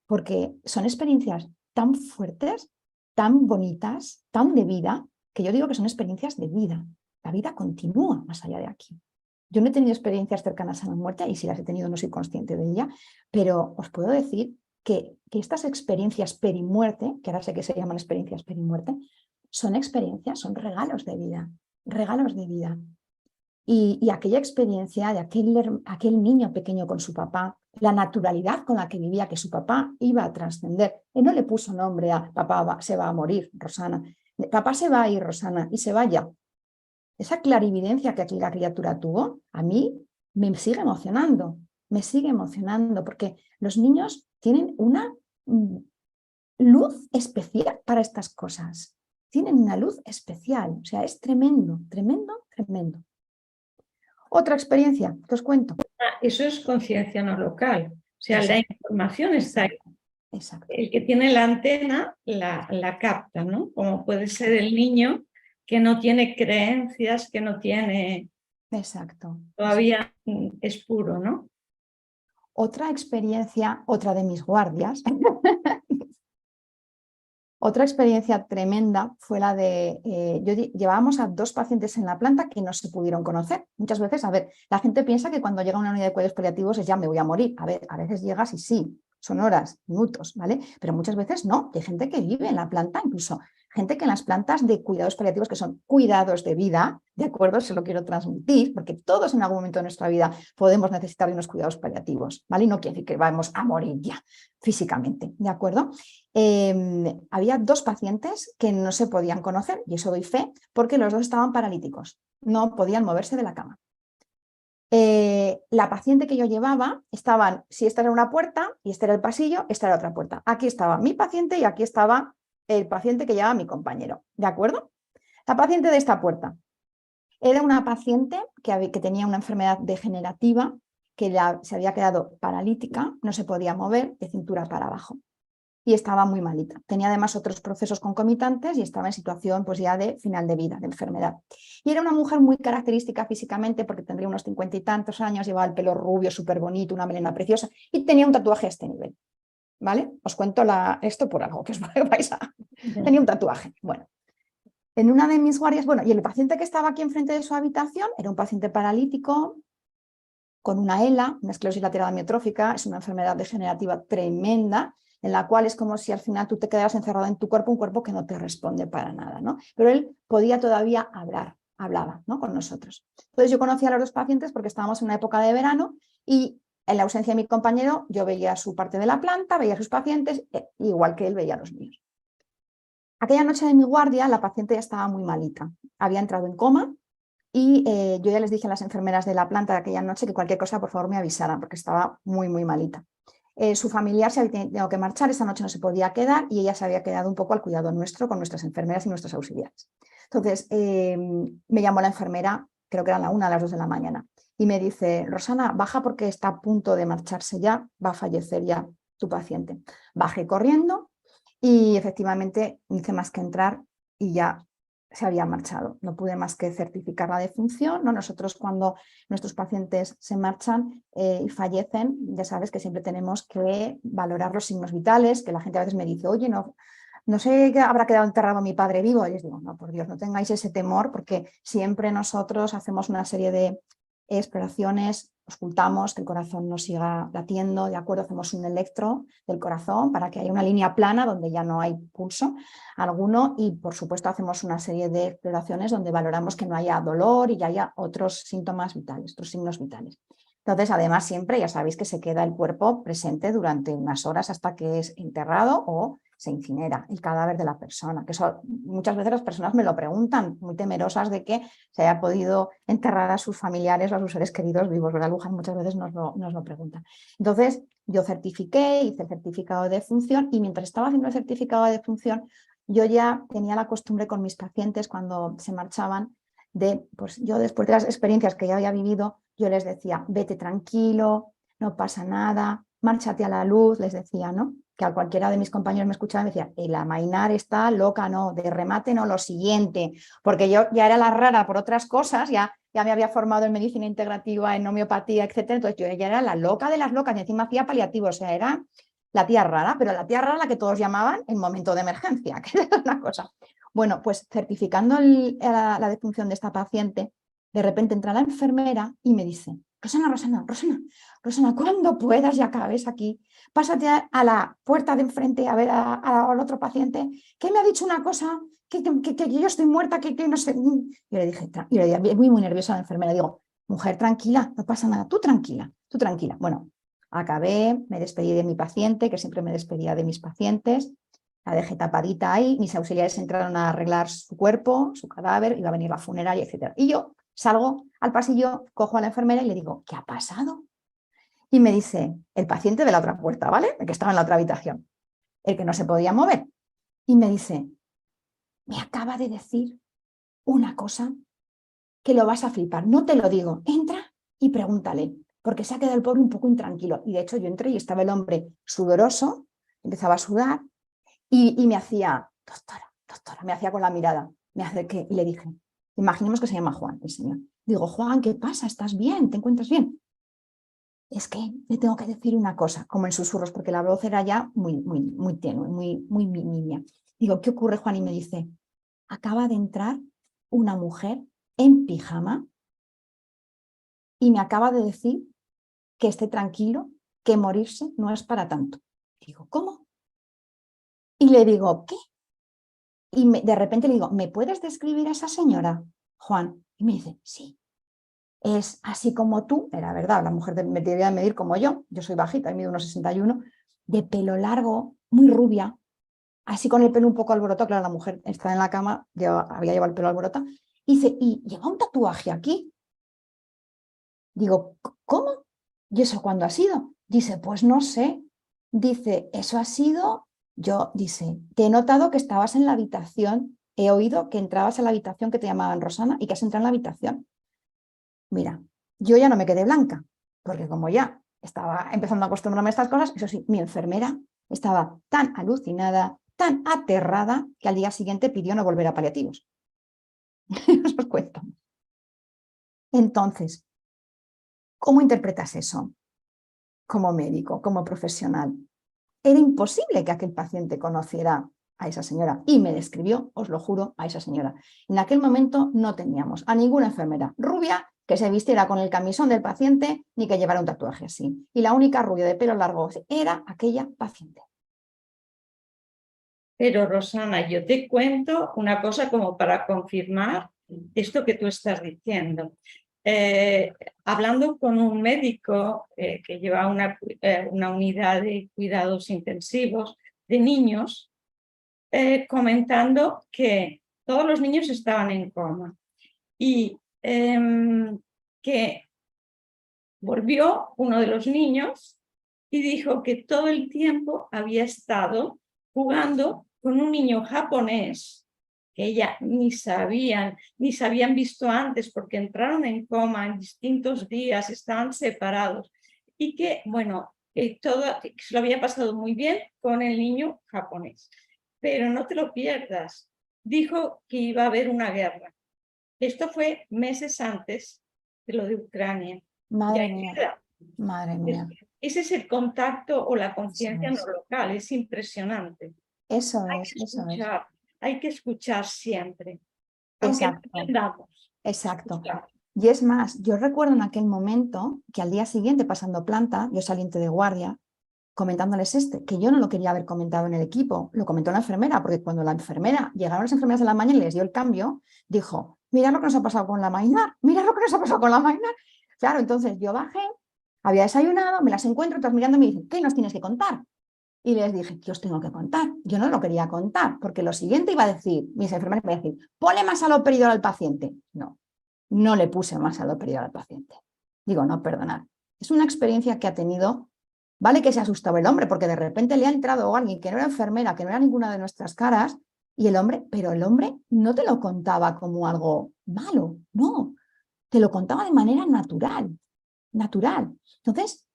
porque son experiencias tan fuertes, tan bonitas, tan de vida, que yo digo que son experiencias de vida. La vida continúa más allá de aquí. Yo no he tenido experiencias cercanas a la muerte y si las he tenido no soy consciente de ella, pero os puedo decir que estas experiencias perimuerte, que ahora sé que se llaman experiencias perimuerte, son experiencias, son regalos de vida, regalos de vida. Y aquella experiencia de aquel niño pequeño con su papá, la naturalidad con la que vivía, que su papá iba a trascender. Él no le puso nombre a papá se va a morir, Rosana. Papá se va a ir, Rosana, y se vaya. Esa clarividencia que la criatura tuvo, a mí me sigue emocionando, porque los niños tienen una luz especial para estas cosas. Tienen una luz especial, o sea, es tremendo, tremendo, tremendo. Otra experiencia que os cuento. Eso es conciencia no local. O sea, Exacto. la información está ahí. Exacto. El que tiene la antena la capta, ¿no? Como puede ser el niño que no tiene creencias, que no tiene... Exacto. Todavía es puro, ¿no? Otra experiencia, otra de mis guardias, otra experiencia tremenda fue la de, llevábamos a 2 pacientes en la planta que no se pudieron conocer. Muchas veces, a ver, la gente piensa que cuando llega a una unidad de cuidados paliativos es ya me voy a morir. A ver, a veces llegas y sí, son horas, minutos, ¿vale? Pero muchas veces no, hay gente que vive en la planta, incluso gente que en las plantas de cuidados paliativos, que son cuidados de vida, ¿de acuerdo? Se lo quiero transmitir, porque todos en algún momento de nuestra vida podemos necesitar de unos cuidados paliativos, ¿vale? Y no quiere decir que vamos a morir ya físicamente, ¿de acuerdo? Había 2 pacientes que no se podían conocer, y eso doy fe, porque los 2 estaban paralíticos, no podían moverse de la cama. La paciente que yo llevaba, si esta era una puerta y este era el pasillo, esta era otra puerta. Aquí estaba mi paciente y aquí estaba el paciente que llevaba mi compañero, ¿de acuerdo? La paciente de esta puerta era una paciente que tenía una enfermedad degenerativa, que se había quedado paralítica, no se podía mover de cintura para abajo y estaba muy malita. Tenía además otros procesos concomitantes y estaba en situación pues ya de final de vida, de enfermedad. Y era una mujer muy característica físicamente porque tendría unos 50 y tantos años, llevaba el pelo rubio, súper bonito, una melena preciosa y tenía un tatuaje a este nivel. ¿Vale? Os cuento esto por algo que os vais a... Tenía un tatuaje. Bueno, en una de mis guardias, y el paciente que estaba aquí enfrente de su habitación era un paciente paralítico con una ELA, una esclerosis lateral amiotrófica, es una enfermedad degenerativa tremenda, en la cual es como si al final tú te quedaras encerrado en tu cuerpo, un cuerpo que no te responde para nada, ¿no? Pero él podía todavía hablaba, ¿no?, con nosotros. Entonces yo conocí a los 2 pacientes porque estábamos en una época de verano y en la ausencia de mi compañero yo veía su parte de la planta, veía a sus pacientes, igual que él veía a los míos. Aquella noche de mi guardia la paciente ya estaba muy malita, había entrado en coma y yo ya les dije a las enfermeras de la planta de aquella noche que cualquier cosa por favor me avisaran porque estaba muy, muy malita. Su familiar se había tenido que marchar, esa noche no se podía quedar y ella se había quedado un poco al cuidado nuestro con nuestras enfermeras y nuestros auxiliares. Entonces me llamó la enfermera, creo que eran la 1 a las 2 de la mañana, y me dice, Rosana, baja porque está a punto de marcharse ya, va a fallecer ya tu paciente. Bajé corriendo y efectivamente no hice más que entrar y ya se había marchado. No pude más que certificar la defunción, ¿no? Nosotros cuando nuestros pacientes se marchan y fallecen, ya sabes que siempre tenemos que valorar los signos vitales, que la gente a veces me dice, oye, no sé qué habrá quedado enterrado mi padre vivo. Y les digo, no, por Dios, no tengáis ese temor, porque siempre nosotros hacemos una serie de exploraciones, ocultamos que el corazón no siga latiendo, ¿de acuerdo? Hacemos un electro del corazón para que haya una línea plana donde ya no hay pulso alguno y por supuesto hacemos una serie de exploraciones donde valoramos que no haya dolor y ya haya otros síntomas vitales, otros signos vitales. Entonces, además, siempre ya sabéis que se queda el cuerpo presente durante unas horas hasta que es enterrado o se incinera el cadáver de la persona. Que eso, muchas veces las personas me lo preguntan, muy temerosas de que se haya podido enterrar a sus familiares o a sus seres queridos vivos, ¿verdad, Luján? Muchas veces nos lo preguntan. Entonces, yo certifiqué, hice el certificado de defunción y mientras estaba haciendo el certificado de defunción, yo ya tenía la costumbre con mis pacientes cuando se marchaban pues yo después de las experiencias que ya había vivido, yo les decía, vete tranquilo, no pasa nada, márchate a la luz, les decía, ¿no? Que a cualquiera de mis compañeros me escuchaba y me decía, el Amainar está loca, no, de remate no, lo siguiente, porque yo ya era la rara por otras cosas, ya me había formado en medicina integrativa, en homeopatía, etcétera, entonces yo ya era la loca de las locas y encima hacía paliativos, o sea, era la tía rara, pero la tía rara la que todos llamaban en momento de emergencia, que era una cosa. Bueno, pues certificando la defunción de esta paciente, de repente entra la enfermera y me dice, Rosana, cuando puedas y acabes aquí, pásate a la puerta de enfrente a ver al otro paciente, que me ha dicho una cosa, que yo estoy muerta, que no sé. Y le dije, muy nerviosa la enfermera, digo, mujer, tranquila, no pasa nada, tú tranquila. Bueno, acabé, me despedí de mi paciente, que siempre me despedía de mis pacientes, la dejé tapadita ahí, mis auxiliares entraron a arreglar su cuerpo, su cadáver, iba a venir la funeraria, etc. Y yo salgo al pasillo, cojo a la enfermera y le digo, ¿qué ha pasado? Y me dice, el paciente de la otra puerta, ¿vale? El que estaba en la otra habitación, el que no se podía mover. Y me dice, me acaba de decir una cosa que lo vas a flipar, no te lo digo, entra y pregúntale, porque se ha quedado el pobre un poco intranquilo. Y de hecho yo entré y estaba el hombre sudoroso, empezaba a sudar y me hacía, doctora, me hacía con la mirada, me acerqué y le dije, imaginemos que se llama Juan, el señor. Digo, Juan, ¿qué pasa? ¿Estás bien? ¿Te encuentras bien? Es que le tengo que decir una cosa, como en susurros, porque la voz era ya muy tenue, muy niña. Digo, ¿qué ocurre, Juan? Y me dice, acaba de entrar una mujer en pijama y me acaba de decir que esté tranquilo, que morirse no es para tanto. Digo, ¿cómo? Y le digo, ¿qué? Y de repente le digo, ¿me puedes describir a esa señora, Juan? Y me dice, sí. Es así como tú, era verdad, la mujer me debía medir como yo soy bajita, mido unos 61, de pelo largo, muy rubia, así con el pelo un poco alborotado, claro, la mujer está en la cama, había llevado el pelo alborotado, y dice, y lleva un tatuaje aquí. Digo, ¿cómo? ¿Y eso cuándo ha sido? Dice, pues no sé. Dice, eso ha sido, dice, te he notado que estabas en la habitación, he oído que entrabas a la habitación que te llamaban Rosana y que has entrado en la habitación. Mira, yo ya no me quedé blanca, porque como ya estaba empezando a acostumbrarme a estas cosas, eso sí, mi enfermera estaba tan alucinada, tan aterrada, que al día siguiente pidió no volver a paliativos. Os cuento. Entonces, ¿cómo interpretas eso como médico, como profesional? Era imposible que aquel paciente conociera a esa señora y me describió, os lo juro, a esa señora. En aquel momento no teníamos a ninguna enfermera rubia que se vistiera con el camisón del paciente ni que llevara un tatuaje así. Y la única rubia de pelo largo era aquella paciente. Pero Rosana, yo te cuento una cosa como para confirmar esto que tú estás diciendo. Hablando con un médico que lleva una unidad de cuidados intensivos de niños, comentando que todos los niños estaban en coma y que volvió uno de los niños y dijo que todo el tiempo había estado jugando con un niño japonés que ella ni se habían visto antes porque entraron en coma en distintos días, estaban separados y que, bueno, se lo había pasado muy bien con el niño japonés. Pero no te lo pierdas, dijo que iba a haber una guerra. Esto fue meses antes de lo de Ucrania. Madre mía, madre mía. Ese es el contacto o la conciencia no local, es impresionante. Eso es. Hay que escuchar siempre, Exacto. aunque no entendamos. Exacto. Y es más, yo recuerdo en aquel momento que al día siguiente, pasando planta, yo saliente de guardia, comentándoles que yo no lo quería haber comentado en el equipo, lo comentó la enfermera, porque cuando llegaron las enfermeras de la mañana y les dio el cambio, dijo, mirad lo que nos ha pasado con la Mainar, mirad lo que nos ha pasado con la Mainar. Claro, entonces yo bajé, había desayunado, me las encuentro, todas mirando y me dicen, ¿qué nos tienes que contar? Y les dije, ¿qué os tengo que contar? Yo no lo quería contar, porque lo siguiente iba a decir, mis enfermeras iban a decir, ponle más haloperidol al paciente. No le puse más haloperidol al paciente. Digo, no, perdonad. Es una experiencia que ha tenido, vale que se asustaba el hombre, porque de repente le ha entrado alguien que no era enfermera, que no era ninguna de nuestras caras, Pero el hombre no te lo contaba como algo malo, no, te lo contaba de manera natural. Entonces,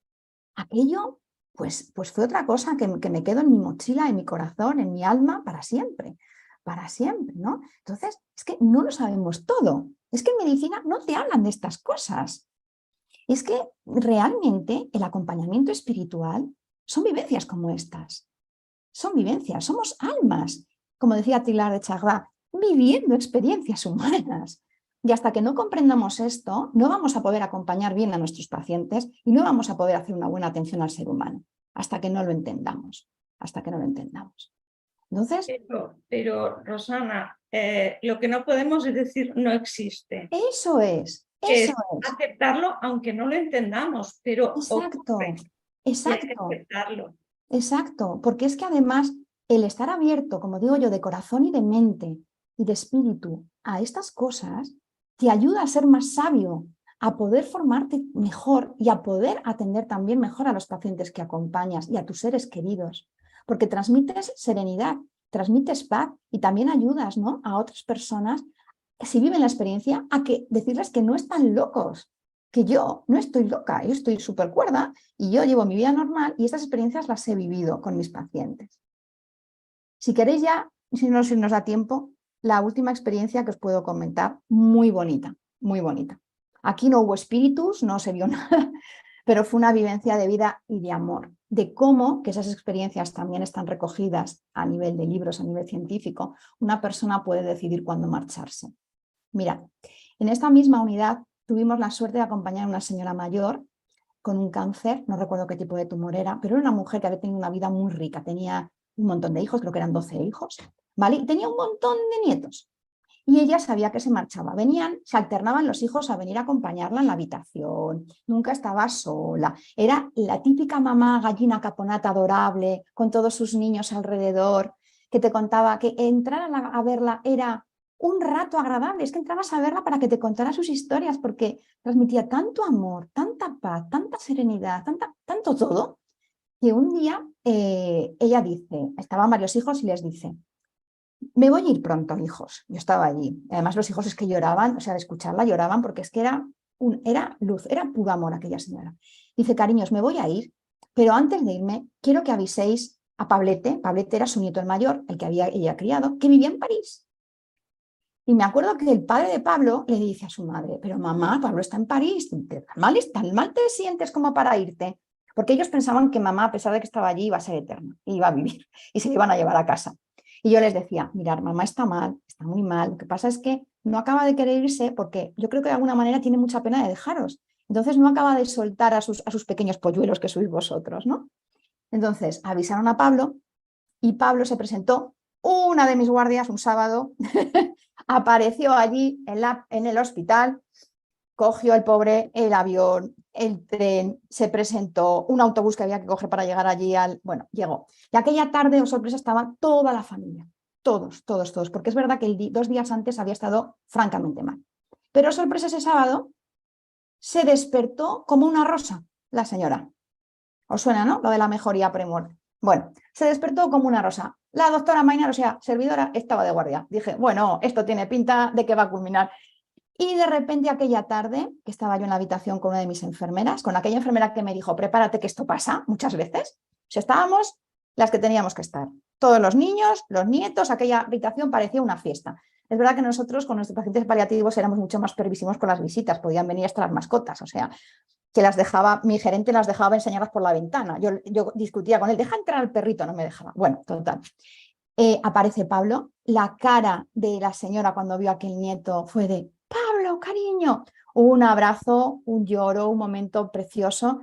aquello pues fue otra cosa que me quedo en mi mochila, en mi corazón, en mi alma para siempre, ¿no? Entonces, es que no lo sabemos todo. Es que en medicina no te hablan de estas cosas. Es que realmente el acompañamiento espiritual son vivencias como estas. Son vivencias, somos almas, como decía Teilhard de Chardin, viviendo experiencias humanas. Y hasta que no comprendamos esto, no vamos a poder acompañar bien a nuestros pacientes y no vamos a poder hacer una buena atención al ser humano, hasta que no lo entendamos. Entonces, pero Rosana, lo que no podemos es decir no existe. Eso es. Aceptarlo aunque no lo entendamos, pero Exacto, porque es que además el estar abierto, como digo yo, de corazón y de mente y de espíritu a estas cosas, te ayuda a ser más sabio, a poder formarte mejor y a poder atender también mejor a los pacientes que acompañas y a tus seres queridos, porque transmites serenidad, transmites paz y también ayudas, ¿no?, a otras personas, si viven la experiencia, a decirles que no están locos, que yo no estoy loca, yo estoy súper cuerda y yo llevo mi vida normal y estas experiencias las he vivido con mis pacientes. Si queréis ya, si no nos da tiempo, la última experiencia que os puedo comentar, muy bonita, muy bonita. Aquí no hubo espíritus, no se vio nada, pero fue una vivencia de vida y de amor, de cómo, que esas experiencias también están recogidas a nivel de libros, a nivel científico, una persona puede decidir cuándo marcharse. Mirad, en esta misma unidad tuvimos la suerte de acompañar a una señora mayor con un cáncer, no recuerdo qué tipo de tumor era, pero era una mujer que había tenido una vida muy rica, tenía un montón de hijos, creo que eran 12 hijos, ¿vale? Y tenía un montón de nietos. Y ella sabía que se marchaba. Se alternaban los hijos a venir a acompañarla en la habitación, nunca estaba sola. Era la típica mamá gallina caponata adorable, con todos sus niños alrededor, que te contaba que entrar a verla era un rato agradable. Es que entrabas a verla para que te contara sus historias, porque transmitía tanto amor, tanta paz, tanta serenidad, tanto todo, que un día ella dice, estaban varios hijos y les dice: me voy a ir pronto, hijos. Yo estaba allí. Además, los hijos es que lloraban, o sea, de escucharla lloraban, porque es que era luz, era puro amor aquella señora. Dice: cariños, me voy a ir, pero antes de irme, quiero que aviséis a Pablete. Pablete era su nieto el mayor, el que había ella criado, que vivía en París. Y me acuerdo que el padre de Pablo le dice a su madre: pero mamá, Pablo está en París, ¿tan mal te sientes como para irte? Porque ellos pensaban que mamá, a pesar de que estaba allí, iba a ser eterna, iba a vivir y se le iban a llevar a casa. Y yo les decía: mirad, mamá está mal, está muy mal, lo que pasa es que no acaba de querer irse porque yo creo que de alguna manera tiene mucha pena de dejaros. Entonces no acaba de soltar a sus pequeños polluelos que sois vosotros, ¿no? Entonces avisaron a Pablo y Pablo se presentó. Una de mis guardias un sábado apareció allí en el hospital, cogió el pobre el avión, el tren, se presentó, un autobús que había que coger para llegar allí bueno, llegó. Y aquella tarde, oh sorpresa, estaba toda la familia, todos, porque es verdad que 2 días antes había estado francamente mal. Pero sorpresa, ese sábado se despertó como una rosa la señora. ¿Os suena, no? Lo de la mejoría premuerte. Bueno, se despertó como una rosa. La doctora Maynard, o sea, servidora, estaba de guardia. Dije: bueno, esto tiene pinta de que va a culminar. Y de repente aquella tarde, que estaba yo en la habitación con una de mis enfermeras, con aquella enfermera que me dijo: prepárate que esto pasa muchas veces, o sea, estábamos las que teníamos que estar. Todos los niños, los nietos, aquella habitación parecía una fiesta. Es verdad que nosotros con nuestros pacientes paliativos éramos mucho más permisivos con las visitas, podían venir hasta las mascotas, o sea, que mi gerente las dejaba enseñarlas por la ventana. Yo discutía con él: deja entrar al perrito, no me dejaba. Bueno, total. Aparece Pablo, la cara de la señora cuando vio a aquel nieto fue de: Pablo, cariño. Un abrazo, un lloro, un momento precioso.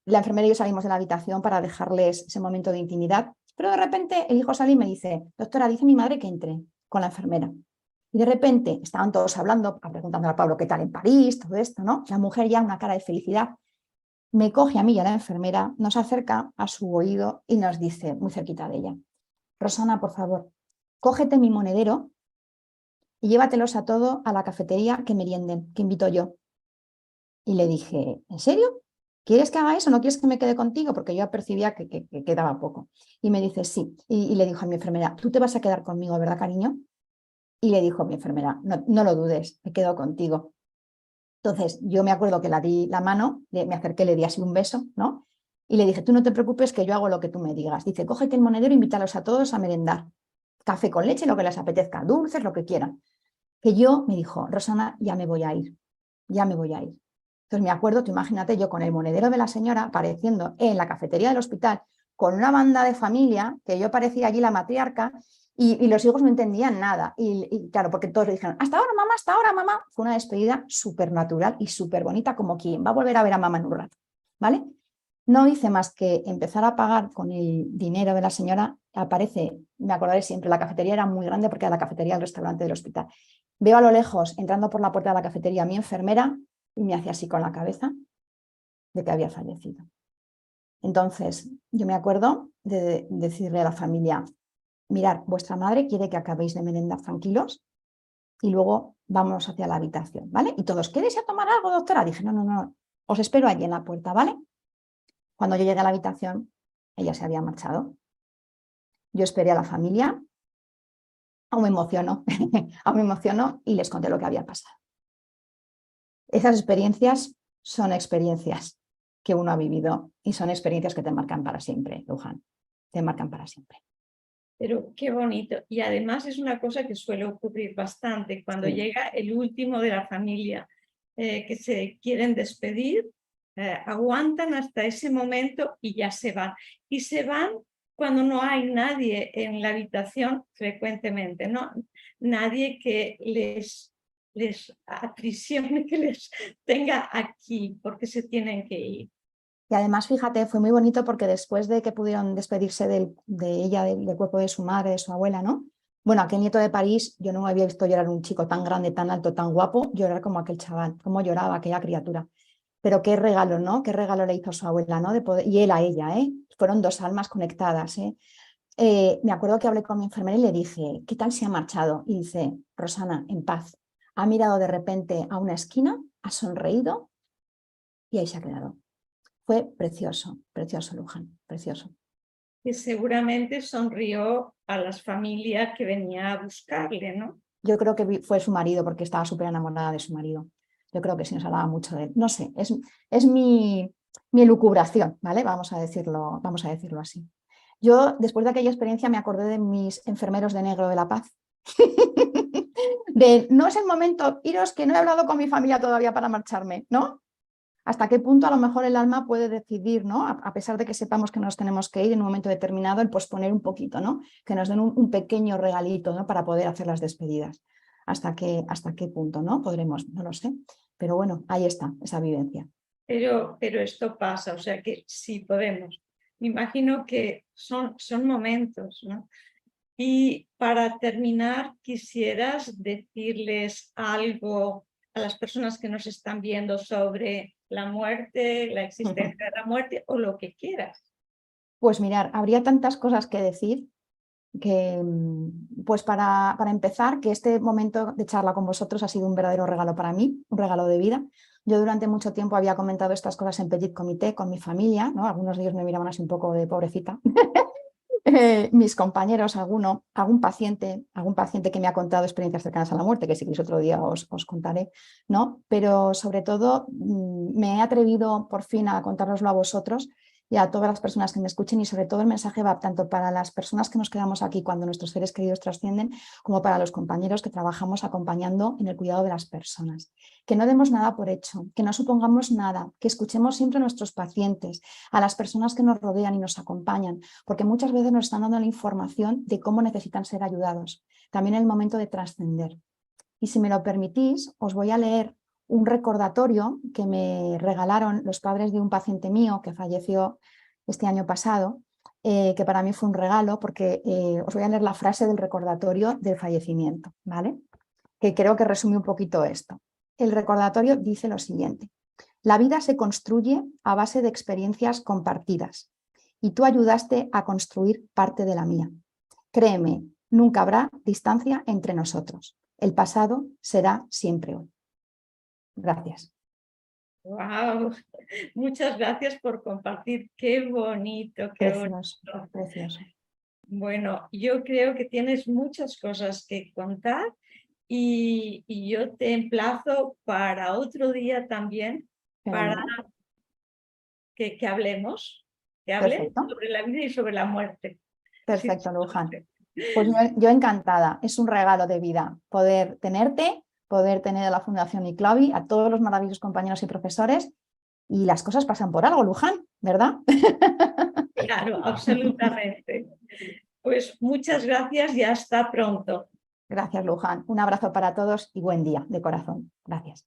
La enfermera y yo salimos de la habitación para dejarles ese momento de intimidad, pero de repente el hijo sale y me dice: doctora, dice mi madre que entre con la enfermera. Y de repente estaban todos hablando, preguntando a Pablo qué tal en París, todo esto, ¿no? La mujer ya una cara de felicidad. Me coge a mí y a la enfermera, nos acerca a su oído y nos dice, muy cerquita de ella: Rosana, por favor, cógete mi monedero y llévatelos a todo a la cafetería que merienden, que invito yo. Y le dije: ¿en serio? ¿quieres que haga eso? ¿No quieres que me quede contigo? Porque yo percibía que quedaba poco. Y me dice, sí. Y le dijo a mi enfermera, tú te vas a quedar conmigo, ¿verdad, cariño? Y le dijo a mi enfermera, no, no lo dudes, me quedo contigo. Entonces, yo me acuerdo que le di la mano, me acerqué, le di así un beso, ¿no? Y le dije, tú no te preocupes que yo hago lo que tú me digas. Dice, cógete el monedero e invítalos a todos a merendar. Café con leche, lo que les apetezca, dulces, lo que quieran. Que yo, me dijo, Rosana, ya me voy a ir, ya me voy a ir. Entonces me acuerdo, tú imagínate yo con el monedero de la señora apareciendo en la cafetería del hospital con una banda de familia, que yo parecía allí la matriarca, y los hijos no entendían nada. Y claro, porque todos le dijeron, hasta ahora, mamá. Fue una despedida súper natural y súper bonita, como quien va a volver a ver a mamá en un rato, ¿vale? No hice más que empezar a pagar con el dinero de la señora. Aparece, me acordaré siempre, la cafetería era muy grande porque era la cafetería del restaurante del hospital. Veo a lo lejos, entrando por la puerta de la cafetería, a mi enfermera y me hacía así con la cabeza de que había fallecido. Entonces, yo me acuerdo de decirle a la familia, mirad, vuestra madre quiere que acabéis de merendar tranquilos y luego vamos hacia la habitación, ¿vale? Y todos, ¿queréis a tomar algo, doctora? Dije, no, no, no, os espero allí en la puerta, ¿vale? Cuando yo llegué a la habitación, ella se había marchado. Yo esperé a la familia, aún me emociono, aún me emociono y les conté lo que había pasado. Esas experiencias son experiencias que uno ha vivido y son experiencias que te marcan para siempre, Luján, te marcan para siempre. Pero qué bonito. Y además es una cosa que suele ocurrir bastante cuando Sí. llega el último de la familia que se quieren despedir, aguantan hasta ese momento y ya se van. Y se van cuando no hay nadie en la habitación frecuentemente, ¿no? Nadie que les aprisione, que les tenga aquí porque se tienen que ir. Y además, fíjate, fue muy bonito porque después de que pudieron despedirse de ella, del cuerpo de su madre, de su abuela, ¿no? Bueno, aquel nieto de París, yo no había visto llorar un chico tan grande, tan alto, tan guapo, llorar como aquel chaval, cómo lloraba aquella criatura. Pero qué regalo, ¿no? Qué regalo le hizo a su abuela, ¿no? De poder, y él a ella, ¿eh? Fueron dos almas conectadas, ¿eh? Me acuerdo que hablé con mi enfermera y le dije, ¿qué tal se ha marchado? Y dice, Rosana, en paz. Ha mirado de repente a una esquina, ha sonreído y ahí se ha quedado. Fue precioso, precioso, Luján, precioso. Que seguramente sonrió a las familias que venía a buscarle, ¿no? Yo creo que fue su marido porque estaba súper enamorada de su marido. Yo creo que sí nos hablaba mucho de él. No sé, es mi elucubración, ¿vale? Vamos a decirlo así. Yo, después de aquella experiencia, me acordé de mis enfermeros de negro de La Paz. De, no es el momento, iros que no he hablado con mi familia todavía para marcharme, ¿no? Hasta qué punto a lo mejor el alma puede decidir, ¿no? A pesar de que sepamos que nos tenemos que ir en un momento determinado, el posponer un poquito, ¿no? Que nos den un pequeño regalito, ¿no? Para poder hacer las despedidas. ¿Hasta qué punto, ¿no? Podremos, no lo sé. Pero bueno, ahí está, esa vivencia. Pero esto pasa, o sea que sí podemos. Me imagino que son momentos, ¿no? Y para terminar, quisieras decirles algo a las personas que nos están viendo sobre la muerte, la existencia de la muerte o lo que quieras. Pues mirar, habría tantas cosas que decir que, pues para empezar, que este momento de charla con vosotros ha sido un verdadero regalo para mí, un regalo de vida. Yo durante mucho tiempo había comentado estas cosas en Petit Comité con mi familia, ¿no? Algunos de ellos me miraban así un poco de pobrecita. Mis compañeros, algún paciente que me ha contado experiencias cercanas a la muerte, que si queréis otro día os contaré, ¿no? Pero sobre todo me he atrevido por fin a contároslo a vosotros y a todas las personas que me escuchen, y sobre todo el mensaje va tanto para las personas que nos quedamos aquí cuando nuestros seres queridos trascienden, como para los compañeros que trabajamos acompañando en el cuidado de las personas. Que no demos nada por hecho, que no supongamos nada, que escuchemos siempre a nuestros pacientes, a las personas que nos rodean y nos acompañan, porque muchas veces nos están dando la información de cómo necesitan ser ayudados, también en el momento de trascender. Y si me lo permitís, os voy a leer un recordatorio que me regalaron los padres de un paciente mío que falleció este año pasado, que para mí fue un regalo, porque os voy a leer la frase del recordatorio del fallecimiento, ¿vale? Que creo que resume un poquito esto. El recordatorio dice lo siguiente: la vida se construye a base de experiencias compartidas y tú ayudaste a construir parte de la mía. Créeme, nunca habrá distancia entre nosotros. El pasado será siempre hoy. Gracias. Wow, muchas gracias por compartir. Qué bonito, qué bonito. Precioso, precioso. Bueno, yo creo que tienes muchas cosas que contar y yo te emplazo para otro día también para Fenomenal. que hablemos Perfecto, sobre la vida y sobre la muerte. perfecto, Sí. Luján. Pues yo encantada, es un regalo de vida poder tenerte, poder tener a la Fundación ICLAVI, a todos los maravillosos compañeros y profesores, y las cosas pasan por algo, Luján, ¿verdad? Claro, absolutamente. Pues muchas gracias y hasta pronto. Gracias, Luján. Un abrazo para todos y buen día de corazón. Gracias.